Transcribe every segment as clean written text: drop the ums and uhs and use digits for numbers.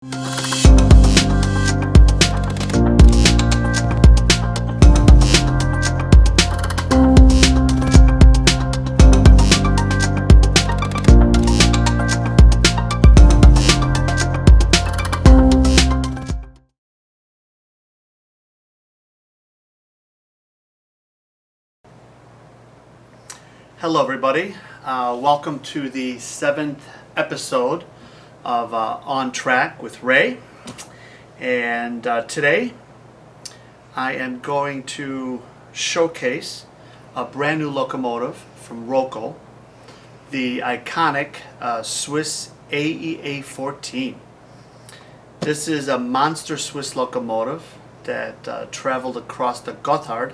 Hello everybody, welcome to the 7th episode of On Track with Ray, and today I am going to showcase a brand new locomotive from Roco, the iconic Swiss AEA-14. This is a monster Swiss locomotive that traveled across the Gotthard.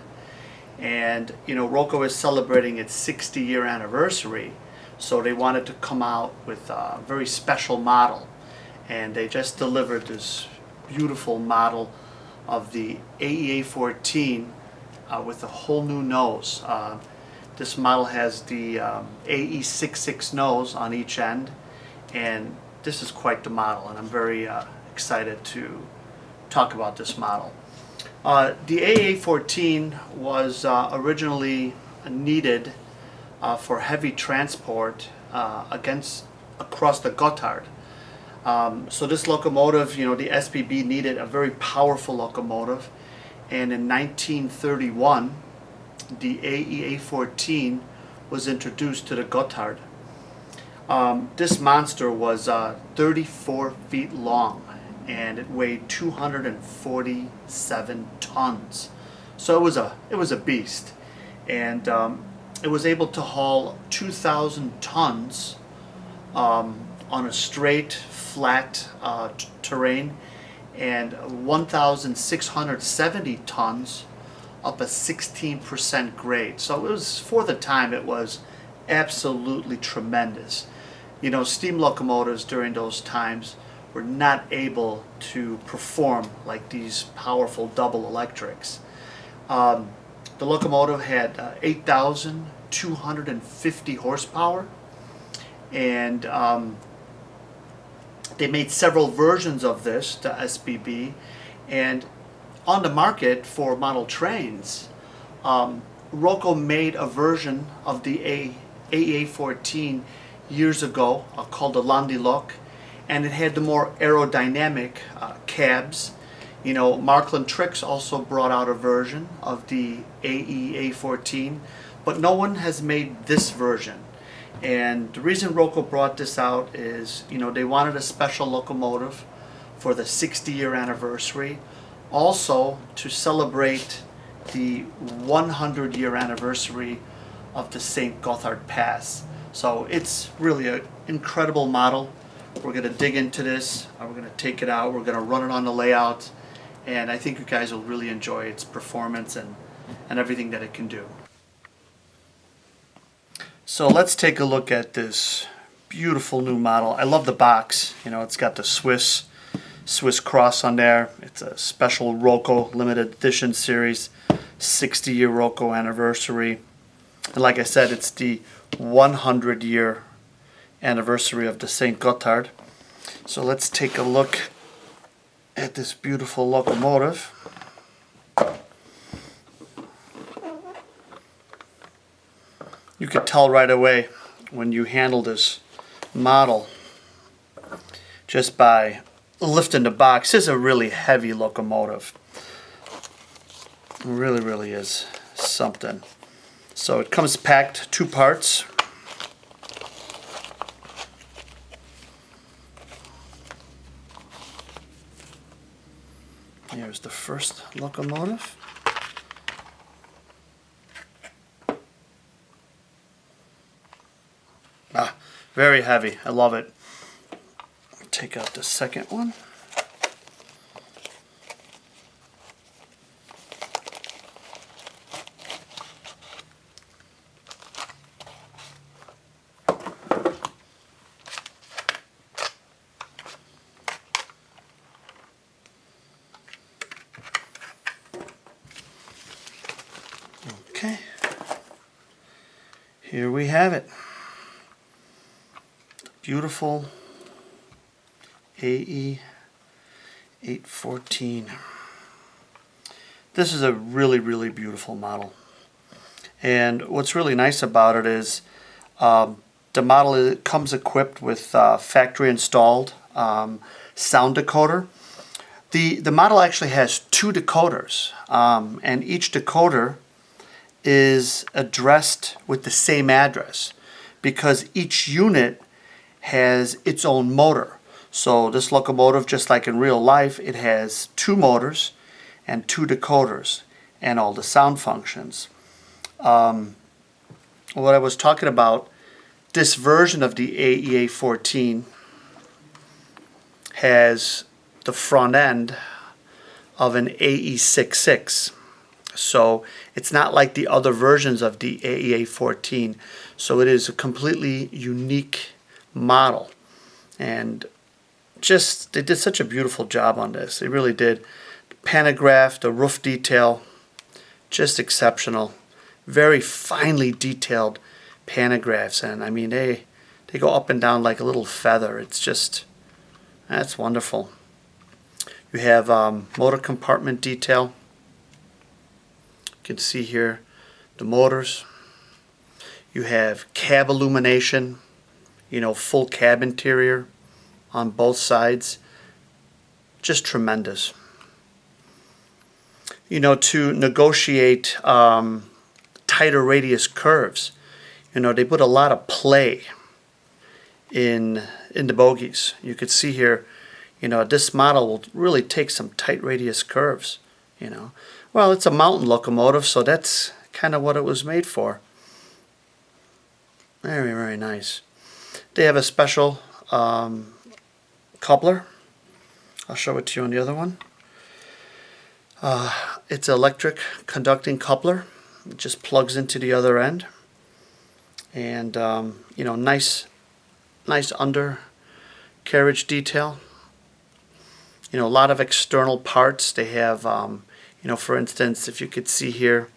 And you know, Roco is celebrating its 60-year anniversary, so they wanted to come out with a very special model, and they just delivered this beautiful model of the AEA-14 with a whole new nose. This model has the AE-66 nose on each end, and this is quite the model, and I'm very excited to talk about this model. The AEA-14 was originally needed for heavy transport across the Gotthard. So this locomotive, you know, the SBB needed a very powerful locomotive, and in 1931 the AEA-14 was introduced to the Gotthard. This monster was 34 feet long, and it weighed 247 tons. So it was a beast, and it was able to haul 2,000 tons on a straight, flat terrain, and 1,670 tons up a 16% grade. So it was, for the time, it was absolutely tremendous. You know, steam locomotives during those times were not able to perform like these powerful double electrics. The locomotive had 8,250 horsepower, and they made several versions of this, the SBB, and on the market for model trains, Roco made a version of the AEA-14 years ago called the Locomotive, and it had the more aerodynamic cabs. You know, Marklin Tricks also brought out a version of the AEA-14, but no one has made this version. And the reason Roco brought this out is, you know, they wanted a special locomotive for the 60-year anniversary, also to celebrate the 100-year anniversary of the St. Gotthard Pass. So it's really an incredible model. We're going to dig into this, we're going to take it out, we're going to run it on the layout, and I think you guys will really enjoy its performance and everything that it can do. So let's take a look at this beautiful new model. I love the box. You know, it's got the Swiss cross on there. It's a special Roco limited edition series, 60-year Roco anniversary. And like I said, it's the 100-year anniversary of the St. Gotthard. So let's take a look at this beautiful locomotive. You could tell right away when you handle this model just by lifting the box. This is a really heavy locomotive. It really is something. So it comes packed 2 parts. Here's the first locomotive. Very heavy. I love it. Take out the second one. Okay, here we have it. Beautiful AE-14 814. This is a really, really beautiful model. And what's really nice about it is the model comes equipped with factory installed sound decoder. The model actually has 2 decoders, and each decoder is addressed with the same address because each unit has its own motor. So this locomotive, just like in real life, it has 2 motors and 2 decoders and all the sound functions. What I was talking about, this version of the AEA-14 has the front end of an AE-66. So it's not like the other versions of the AEA-14. So it is a completely unique model. And just, they did such a beautiful job on this. They really did. The pantograph, the roof detail, just exceptional. Very finely detailed pantographs. And I mean, they go up and down like a little feather. It's just, that's wonderful. You have motor compartment detail. You can see here the motors. You have cab illumination, you know, full cab interior on both sides. Just tremendous. You know, to negotiate tighter radius curves, you know, they put a lot of play in the bogies. You could see here, you know, this model will really take some tight radius curves, you know. Well, it's a mountain locomotive, so that's kind of what it was made for. Very, very nice. They have a special coupler. I'll show it to you on the other one. It's an electric conducting coupler. It just plugs into the other end. And, you know, nice undercarriage detail. You know, a lot of external parts. They have, you know, for instance, if you could see here,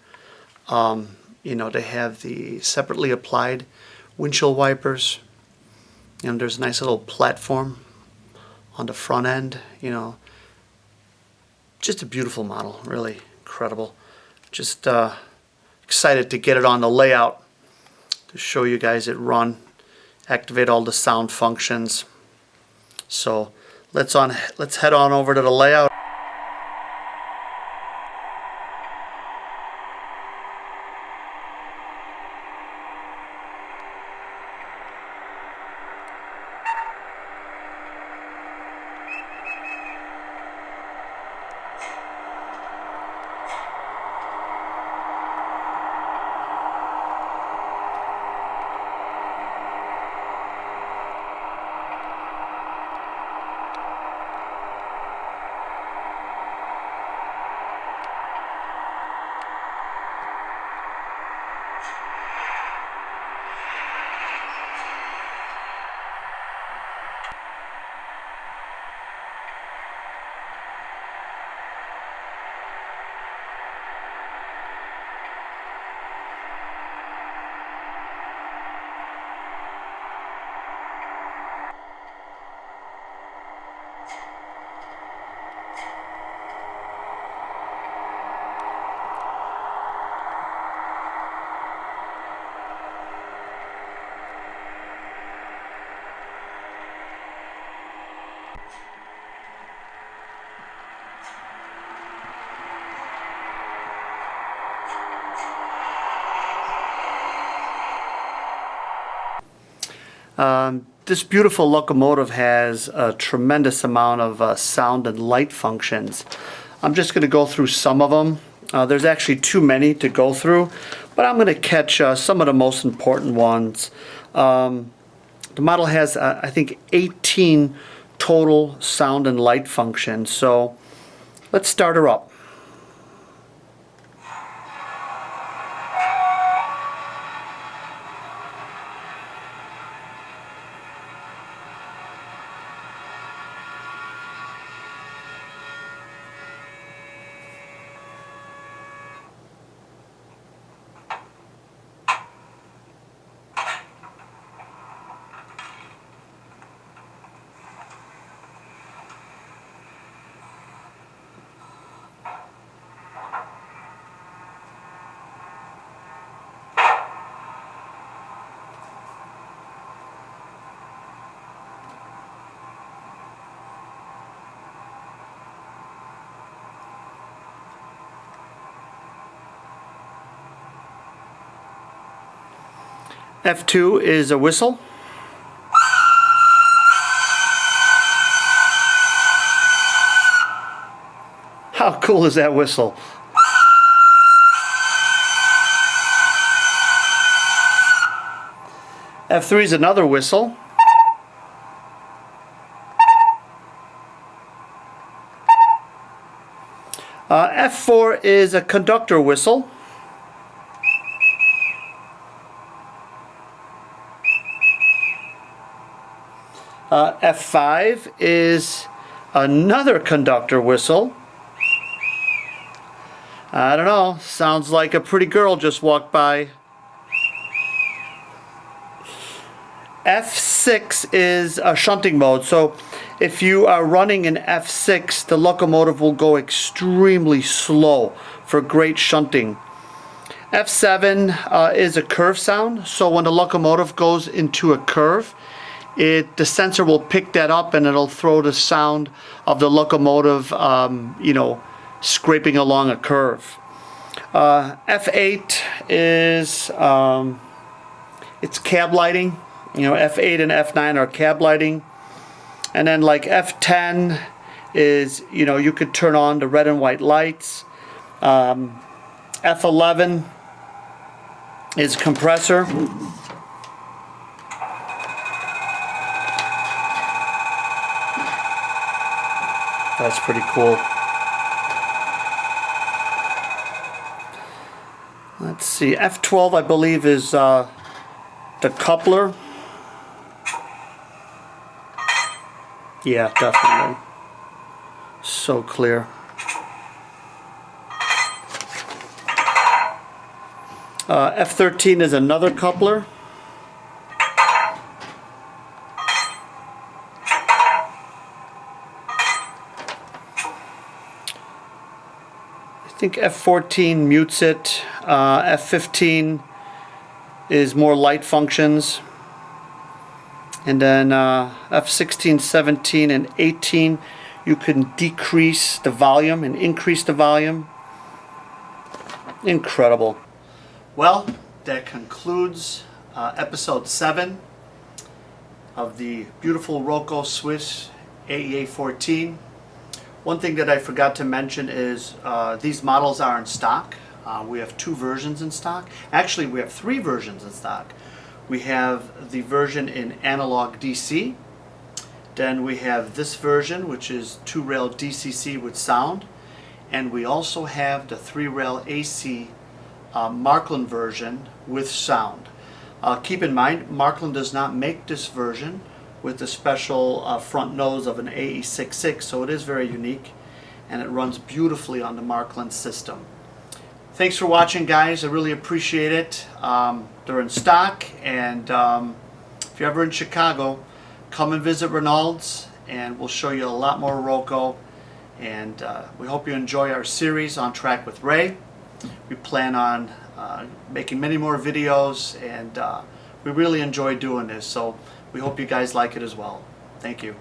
you know, they have the separately applied windshield wipers. You know, there's a nice little platform on the front end, you know. Just a beautiful model, really incredible. Just excited to get it on the layout to show you guys it run, activate all the sound functions. So let's head on over to the layout. This beautiful locomotive has a tremendous amount of sound and light functions. I'm just going to go through some of them. There's actually too many to go through, but I'm going to catch some of the most important ones. The model has, I think, 18 total sound and light functions. So let's start her up. F2 is a whistle. How cool is that whistle? F3 is another whistle. F4 is a conductor whistle. F5 is another conductor whistle. I don't know, sounds like a pretty girl just walked by. F6 is a shunting mode, so if you are running in F6, the locomotive will go extremely slow for great shunting. F7 is a curve sound, so when the locomotive goes into a curve, the sensor will pick that up and it'll throw the sound of the locomotive, scraping along a curve. F8 is it's cab lighting. F8 and F9 are cab lighting. And then like F10 is, you could turn on the red and white lights. F11 is compressor. That's pretty cool. Let's see, F12 I believe is the coupler. Yeah, definitely. So clear. F13 is another coupler. I think F14 mutes it. F15 is more light functions. And then F16, 17, and 18, you can decrease the volume and increase the volume. Incredible. Well, that concludes episode 7 of the beautiful Roco Swiss AEA14. One thing that I forgot to mention is these models are in stock. We have 2 versions in stock. Actually, we have 3 versions in stock. We have the version in analog DC. Then we have this version, which is 2-rail DCC with sound. And we also have the 3-rail AC Marklin version with sound. Keep in mind, Marklin does not make this version with the special front nose of an AE66, so it is very unique, and it runs beautifully on the Marklin system. Thanks for watching, guys. I really appreciate it. They're in stock, and if you're ever in Chicago, come and visit Reynolds, and we'll show you a lot more Roco. And we hope you enjoy our series on Track with Rey. We plan on making many more videos, and we really enjoy doing this, so we hope you guys like it as well. Thank you.